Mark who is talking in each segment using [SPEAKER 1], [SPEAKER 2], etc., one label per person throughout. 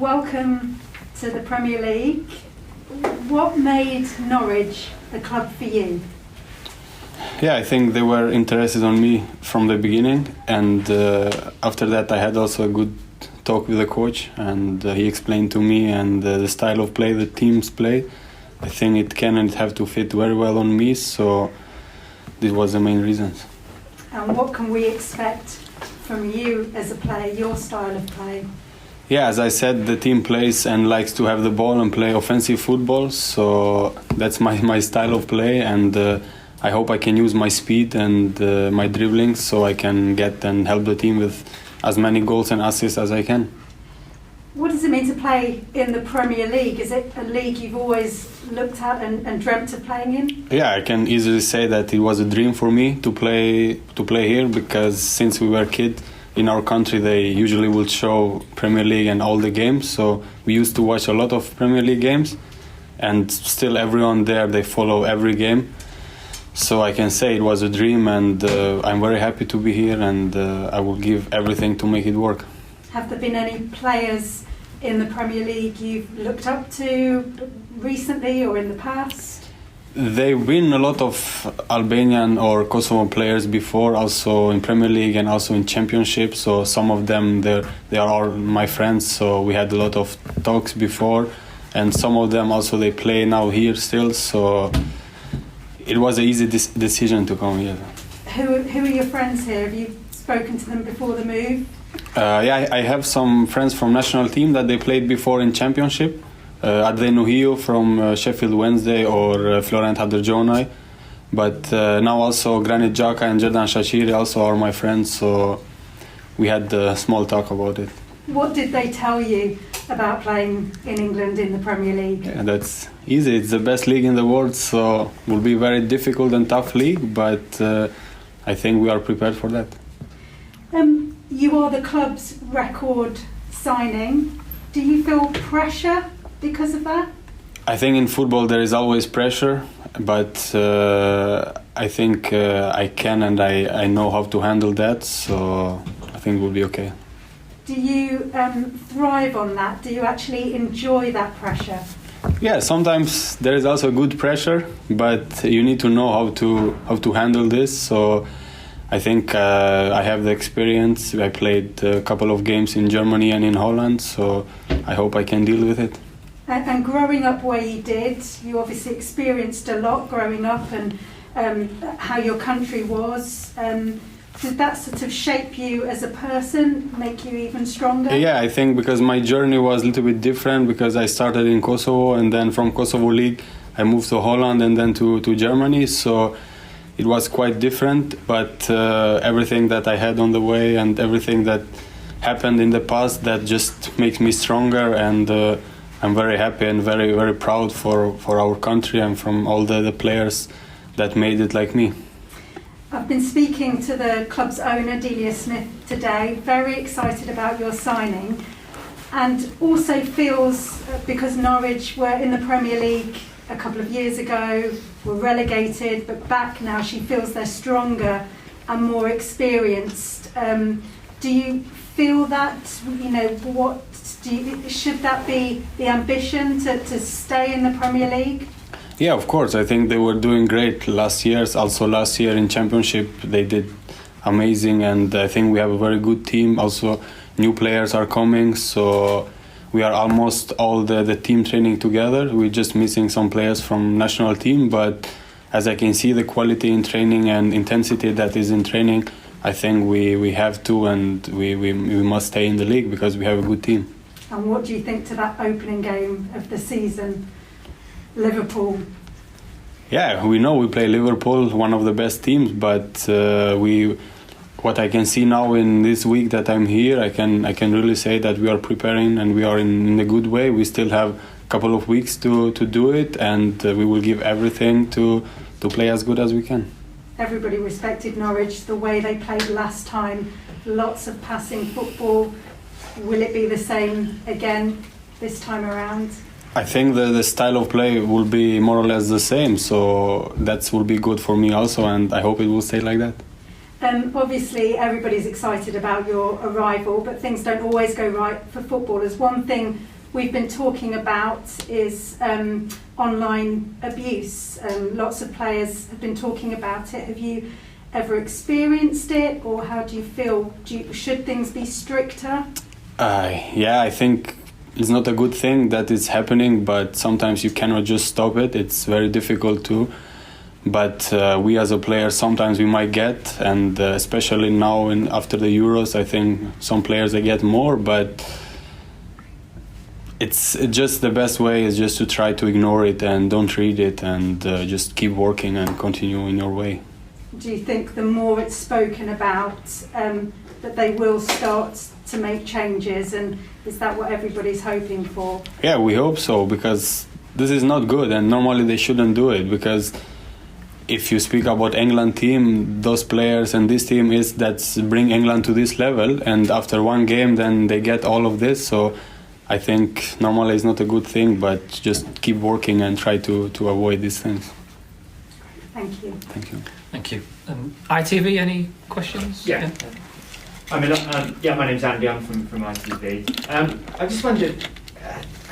[SPEAKER 1] welcome to the Premier League. What made Norwich the club for you?
[SPEAKER 2] Yeah, I think they were interested on me from the beginning, and after that I had also a good talk with the coach, and he explained to me and the style of play the teams play. I think it can and it have to fit very well on me, so this was the main reasons.
[SPEAKER 1] And what can we expect from you as a player, your style of play?
[SPEAKER 2] Yeah, as I said, the team plays and likes to have the ball and play offensive football, so that's my style of play, and I hope I can use my speed and my dribbling so I can get and help the team with as many goals and assists as I can.
[SPEAKER 1] What does it mean to play in the Premier League? Is it a league you've always looked at and dreamt of playing in?
[SPEAKER 2] Yeah, I can easily say that it was a dream for me to play here, because since we were kids in our country they usually will show Premier League and all the games, so we used to watch a lot of Premier League games, and still everyone there, they follow every game. So I can say it was a dream, and I'm very happy to be here, and I will give everything to make it work.
[SPEAKER 1] Have there been any players in the Premier League you've looked up to recently or in the past?
[SPEAKER 2] They've been a lot of Albanian or Kosovo players before, also in Premier League and also in Championship. So some of them, they are all my friends. So we had a lot of talks before, and some of them also they play now here still. So it was an easy decision to come here.
[SPEAKER 1] Who are your friends here? Have you spoken to them before the move?
[SPEAKER 2] Yeah, I have some friends from national team that they played before in Championship. Adrenu Hio from Sheffield Wednesday or Florent Hadrjonaj. But now also Granit Xhaka and Xherdan Shaqiri also are my friends, so we had a small talk about it.
[SPEAKER 1] What did they tell you about playing in England in the Premier League?
[SPEAKER 2] Yeah, that's easy. It's the best league in the world, so it will be a very difficult and tough league, but I think we are prepared for that.
[SPEAKER 1] You are the club's record signing. Do you feel pressure because of that?
[SPEAKER 2] I think in football there is always pressure, but I think I can and I know how to handle that, so I think we'll be okay.
[SPEAKER 1] Do you thrive on that? Do you actually enjoy that pressure?
[SPEAKER 2] Yeah, sometimes there is also good pressure, but you need to know how to handle this. So I think I have the experience. I played a couple of games in Germany and in Holland, so I hope I can deal with it.
[SPEAKER 1] And growing up where you did, you obviously experienced a lot growing up, and how your country was. Did that sort of shape you as a person, make you even stronger?
[SPEAKER 2] Yeah, I think because my journey was a little bit different, because I started in Kosovo, and then from Kosovo League I moved to Holland and then to Germany, so it was quite different, but everything that I had on the way and everything that happened in the past, that just makes me stronger, and I'm very happy and very, very proud for our country and from all the players that made it like me.
[SPEAKER 1] I've been speaking to the club's owner, Delia Smith, today, very excited about your signing, and also feels, because Norwich were in the Premier League a couple of years ago, were relegated, but back now, she feels they're stronger and more experienced. Do you feel that, should that be the ambition to stay in the Premier League?
[SPEAKER 2] Yeah, of course. I think they were doing great last year. Also last year in Championship, they did amazing, and I think we have a very good team. Also, new players are coming, so we are almost all the team training together. We're just missing some players from national team, but as I can see the quality in training and intensity that is in training, I think we have to, and we must stay in the league because we have a good team.
[SPEAKER 1] And what do you think to that opening game of the season, Liverpool?
[SPEAKER 2] Yeah, we know we play Liverpool, one of the best teams, but what I can see now in this week that I'm here, I can really say that we are preparing and we are in a good way. We still have a couple of weeks to do it, and we will give everything to play as good as we can.
[SPEAKER 1] Everybody respected Norwich, the way they played last time, lots of passing football. Will it be the same again this time around?
[SPEAKER 2] I think the style of play will be more or less the same, so that will be good for me also, and I hope it will stay like that.
[SPEAKER 1] Obviously, everybody's excited about your arrival, but things don't always go right for footballers. One thing we've been talking about is online abuse. Lots of players have been talking about it. Have you ever experienced it, or how do you feel? Should things be stricter?
[SPEAKER 2] Yeah, I think it's not a good thing that it's happening, but sometimes you cannot just stop it. It's very difficult to. But we as a player, sometimes we might get, and especially now after the Euros, I think some players they get more. But it's just the best way is just to try to ignore it and don't read it, and just keep working and continue in your way.
[SPEAKER 1] Do you think the more it's spoken about, that they will start to make changes, and is that what everybody's hoping for?
[SPEAKER 2] Yeah, we hope so, because this is not good, and normally they shouldn't do it, because if you speak about England team, those players and this team is that's bring England to this level, and after one game then they get all of this. So I think normally it's not a good thing, but just keep working and try to avoid these things.
[SPEAKER 1] Thank you.
[SPEAKER 2] Thank you.
[SPEAKER 3] Thank you. ITV, any questions?
[SPEAKER 4] Yeah. I mean, my name's Andy. I'm from ITV. I just wondered,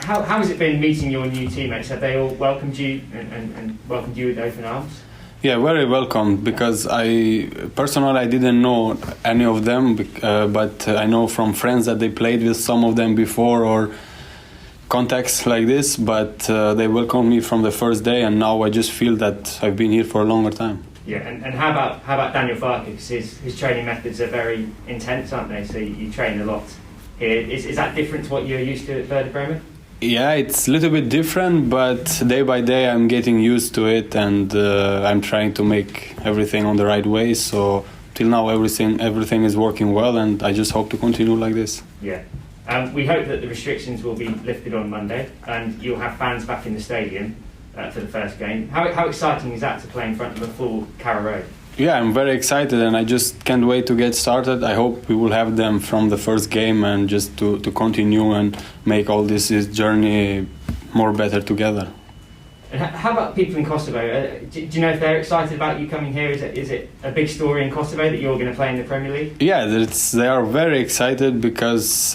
[SPEAKER 4] how has it been meeting your new teammates? Have they all welcomed you and welcomed you with open arms?
[SPEAKER 2] Yeah, very welcome, because I personally didn't know any of them, but I know from friends that they played with some of them before, or contacts like this, but they welcomed me from the first day, and now I just feel that I've been here for a longer time.
[SPEAKER 4] Yeah, and how about Daniel Farke? Because his training methods are very intense, aren't they? So you train a lot here. Is that different to what you're used to at Werder Bremen?
[SPEAKER 2] Yeah, it's a little bit different, but day by day I'm getting used to it, and I'm trying to make everything on the right way. So till now everything is working well, and I just hope to continue like this.
[SPEAKER 4] Yeah. We hope that the restrictions will be lifted on Monday, and you'll have fans back in the stadium for the first game. How exciting is that to play in front of a full Carrow Road?
[SPEAKER 2] Yeah, I'm very excited, and I just can't wait to get started. I hope we will have them from the first game, and just to continue and make all this journey more better together.
[SPEAKER 4] And how about people in Kosovo? Do you know if they're excited about you coming here? Is it a big story in Kosovo that you're going to play in the Premier League?
[SPEAKER 2] Yeah, they are very excited, because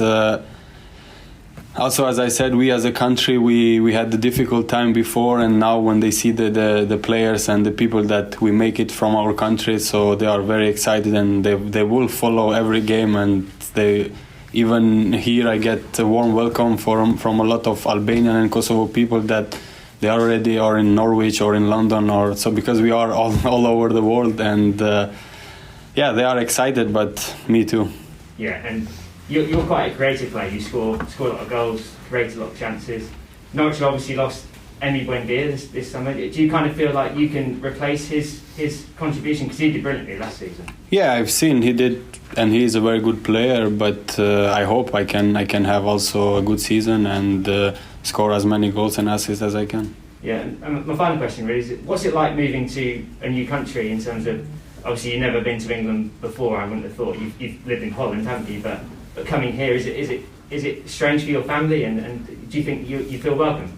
[SPEAKER 2] also, as I said, we as a country, we had the difficult time before, and now when they see the players and the people that we make it from our country, so they are very excited, and they will follow every game, and they even here I get a warm welcome from a lot of Albanian and Kosovo people that they already are in Norwich or in London, or so, because we are all over the world, and yeah, they are excited, but me too.
[SPEAKER 4] Yeah, and you're quite a creative player. You score a lot of goals, create a lot of chances. Norwich obviously lost Emi Buendia this summer. Do you kind of feel like you can replace his contribution, because he did brilliantly last season? Yeah,
[SPEAKER 2] I've seen he did, and he is a very good player. But I hope I can have also a good season and score as many goals and assists as I can.
[SPEAKER 4] Yeah, and my final question really is: what's it like moving to a new country in terms of, obviously you've never been to England before. I wouldn't have thought. You've lived in Holland, haven't you? But coming here, is it strange for your family, and do you think you feel welcome?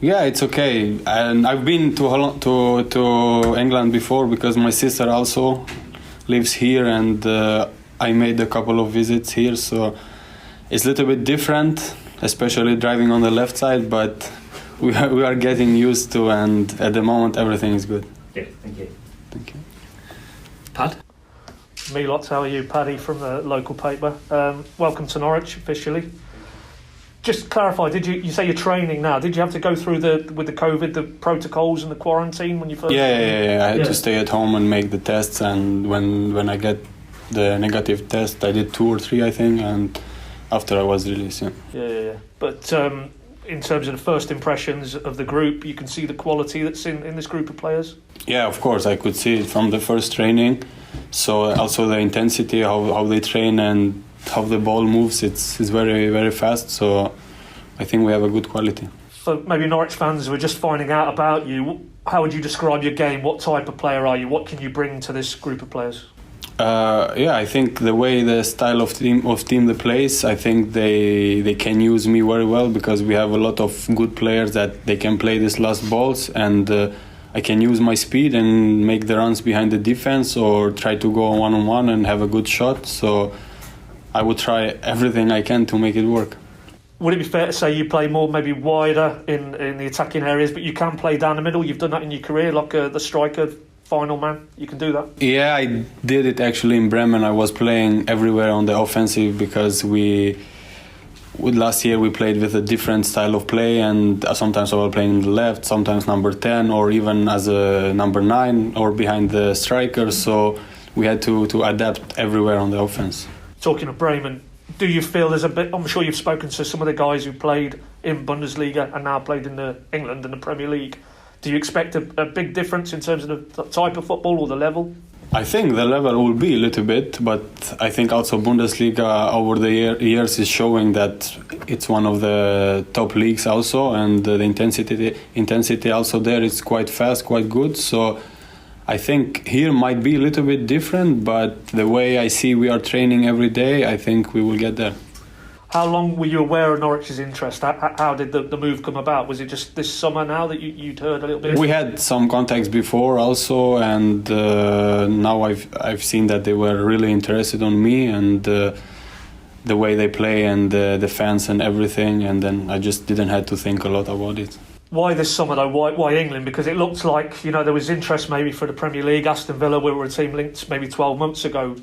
[SPEAKER 2] Yeah, it's okay. And I've been to England before, because my sister also lives here, and I made a couple of visits here, so it's a little bit different, especially driving on the left side, but we are getting used to, and at the moment everything is good.
[SPEAKER 4] Yeah, thank you.
[SPEAKER 2] Thank you.
[SPEAKER 3] Pad?
[SPEAKER 5] Milot, how are you? Paddy from the local paper. Welcome to Norwich officially. Just clarify, you say you're training now? Did you have to go through with the COVID, the protocols and the quarantine when you first?
[SPEAKER 2] Yeah. I had to stay at home and make the tests, and when I get the negative test, I did 2 or 3, I think, and after I was released.
[SPEAKER 5] Yeah. But in terms of the first impressions of the group, you can see the quality that's in this group of players?
[SPEAKER 2] Yeah, of course, I could see it from the first training. So also the intensity, how they train and how the ball moves, it's very, very fast. So I think we have a good quality.
[SPEAKER 5] For maybe Norwich fans who are just finding out about you, how would you describe your game? What type of player are you? What can you bring to this group of players?
[SPEAKER 2] I think the style of team they plays, I think they can use me very well, because we have a lot of good players that they can play these last balls, and I can use my speed and make the runs behind the defense or try to go one-on-one and have a good shot. So I would try everything I can to make it work.
[SPEAKER 5] Would it be fair to say you play more maybe wider in the attacking areas, but you can play down the middle? You've done that in your career, like the striker, final man. You can do that?
[SPEAKER 2] Yeah, I did it actually in Bremen. I was playing everywhere on the offensive because last year we played with a different style of play, and sometimes I was playing in the left, sometimes number 10, or even as a number 9 or behind the striker. So we had to adapt everywhere on the offense.
[SPEAKER 5] Talking of Bremen, do you feel there's a bit? I'm sure you've spoken to some of the guys who played in Bundesliga and now played in England and the Premier League. Do you expect a big difference in terms of the type of football or the level?
[SPEAKER 2] I think the level will be a little bit, but I think also Bundesliga over the years is showing that it's one of the top leagues also, and the intensity also there is quite fast, quite good. So I think here might be a little bit different, but the way I see we are training every day, I think we will get there.
[SPEAKER 5] How long were you aware of Norwich's interest? How did the move come about? Was it just this summer now that you'd heard a little bit?
[SPEAKER 2] We had some contacts before also, and now I've seen that they were really interested on me and the way they play and the fans and everything, and then I just didn't have to think a lot about it.
[SPEAKER 5] Why this summer though? Why England? Because it looked like there was interest maybe for the Premier League. Aston Villa were a team linked maybe 12 months ago.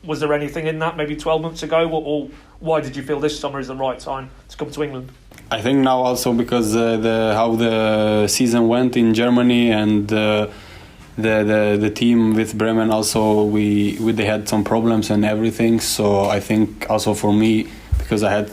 [SPEAKER 5] Was there anything in that maybe 12 months ago, or why did you feel this summer is the right time to come to England? I
[SPEAKER 2] think now also because how the season went in Germany and the team with Bremen also they had some problems and everything. So I think also for me, because I had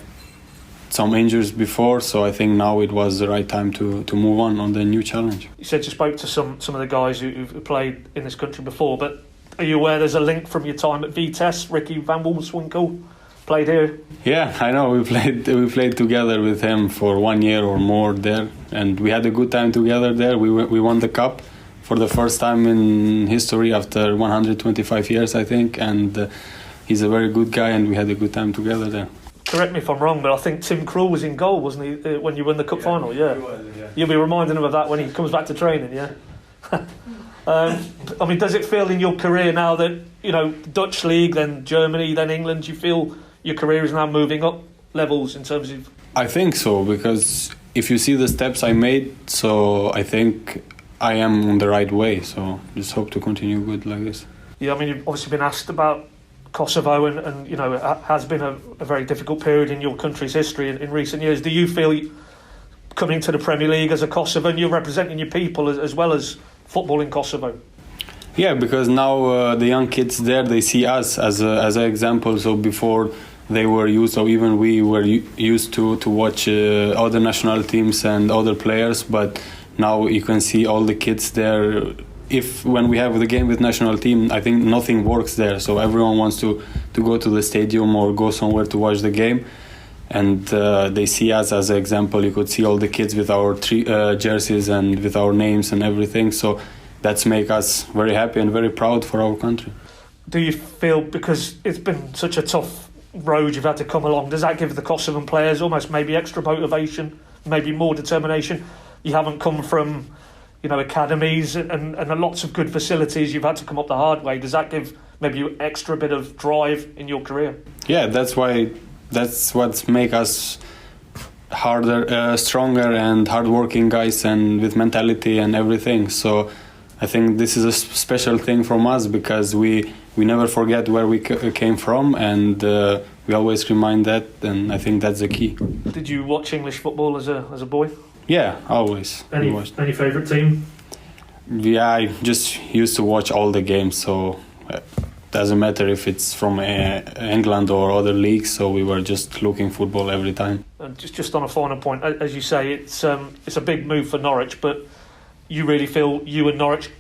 [SPEAKER 2] some injuries before, so I think now it was the right time to move on the new challenge. You
[SPEAKER 5] said you spoke to some of the guys who've played in this country before, but are you aware there's a link from your time at Vitesse? Ricky van Wolfswinkel played here.
[SPEAKER 2] Yeah, I know. We played together with him for 1 year or more there, and we had a good time together there. We won the cup for the first time in history after 125 years, I think, and he's a very good guy, and we had a good time together there.
[SPEAKER 5] Correct me if I'm wrong, but I think Tim Krul was in goal, wasn't he, when you won the cup final? Yeah. He was, yeah. You'll be reminding him of that when he comes back to training, yeah? I mean, does it feel in your career now that, Dutch league, then Germany, then England, you feel your career is now moving up levels in terms of... I
[SPEAKER 2] think so, because if you see the steps I made, so I think I am on the right way, so just hope to continue good like this.
[SPEAKER 5] Yeah, I mean, you've obviously been asked about Kosovo and it has been a very difficult period in your country's history in recent years. Do you feel coming to the Premier League as a Kosovan, you're representing your people as well as football in Kosovo?
[SPEAKER 2] Yeah, because now the young kids there, they see us as an example. So before they were used, or even we were used to watch other national teams and other players, but now you can see all the kids there. When we have the game with national team, I think nothing works there. So everyone wants to go to the stadium or go somewhere to watch the game. And they see us as an example. You could see all the kids with our jerseys and with our names and everything. So that's make us very happy and very proud for our country. Do you feel, because it's been such a tough road you've had to come along, does that give the Kosovan players almost maybe extra motivation, maybe more determination? You haven't come from, academies and lots of good facilities. You've had to come up the hard way. Does that give maybe you extra bit of drive in your career? Yeah, that's what make us harder, stronger and hardworking guys, and with mentality and everything. So I think this is a special thing from us, because we never forget where we came from, and we always remind that, and I think that's the key. Did you watch English football as a boy? Yeah, always. Any favourite team? Yeah, I just used to watch all the games, so it doesn't matter if it's from England or other leagues, so we were just looking football every time. And just on a final point, as you say, it's a big move for Norwich, but you really feel you and Norwich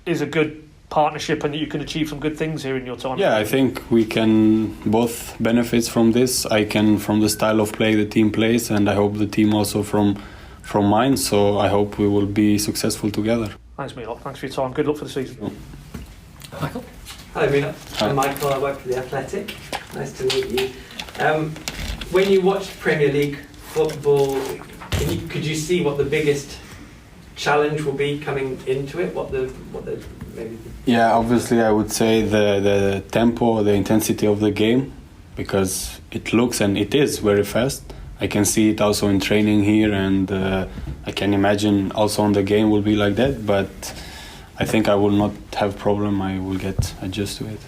[SPEAKER 2] is a good partnership and that you can achieve some good things here in your time? Yeah, I think we can both benefit from this. I can from the style of play the team plays, and I hope the team also from mine, so I hope we will be successul together. Thanks, Milot. Thanks for your time. Good luck for the season.
[SPEAKER 6] Michael? Hello, Milot. I'm Michael. I work for The Athletic. Nice to meet you. When you watch Premier League football, could you see what the biggest challenge will be coming into it? What the maybe?
[SPEAKER 2] Yeah, obviously I would say the tempo, the intensity of the game, because it looks and it is very fast. I can see it also in training here, and I can imagine also on the game will be like that. But I think I will not have problem. I will get adjust to it.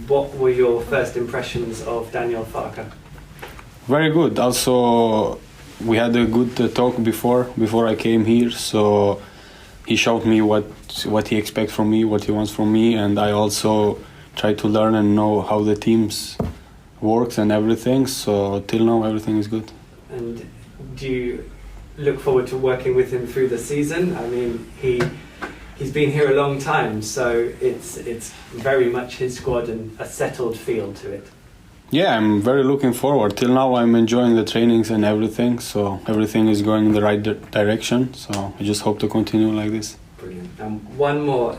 [SPEAKER 6] What were your first impressions of Daniel Farke?
[SPEAKER 2] Very good. Also, we had a good talk before I came here. So he showed me what he expects from me, what he wants from me, and I also try to learn and know how the teams works and everything. So till now everything is good.
[SPEAKER 6] And do you look forward to working with him through the season? I mean, he's been here a long time, so it's very much his squad and a settled feel to it.
[SPEAKER 2] Yeah, I'm very looking forward. Till now I'm enjoying the trainings and everything, so everything is going in the right direction. So I just hope to continue like this.
[SPEAKER 6] Brilliant. One more.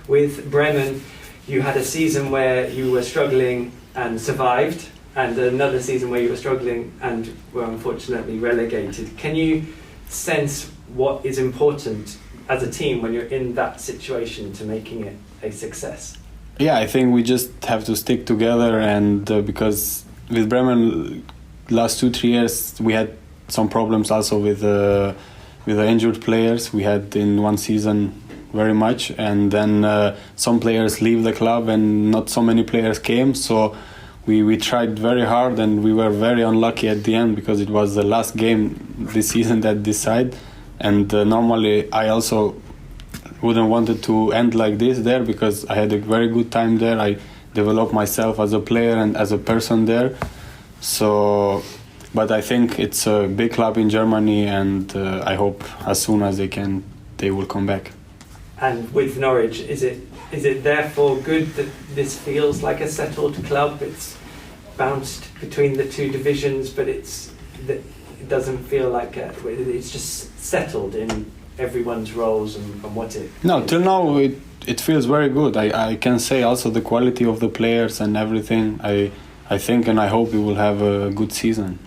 [SPEAKER 6] With Bremen, you had a season where you were struggling and survived, and another season where you were struggling and were unfortunately relegated. Can you sense what is important as a team when you're in that situation to making it a success?
[SPEAKER 2] Yeah, I think we just have to stick together, and because with Bremen last 2-3 years we had some problems also with the injured players. We had in one season very much, and then some players leave the club and not so many players came. So we tried very hard, and we were very unlucky at the end because it was the last game this season that decided. And normally I also wouldn't wanted to end like this there, because I had a very good time there. I developed myself as a player and as a person there. So, but I think it's a big club in Germany, and I hope as soon as they will come back.
[SPEAKER 6] And with Norwich, is it therefore good that this feels like a settled club? It's bounced between the two divisions, but it doesn't feel like it's just settled in everyone's roles and what it...
[SPEAKER 2] No, till now it feels very good. I can say also the quality of the players and everything. I think and I hope we will have a good season.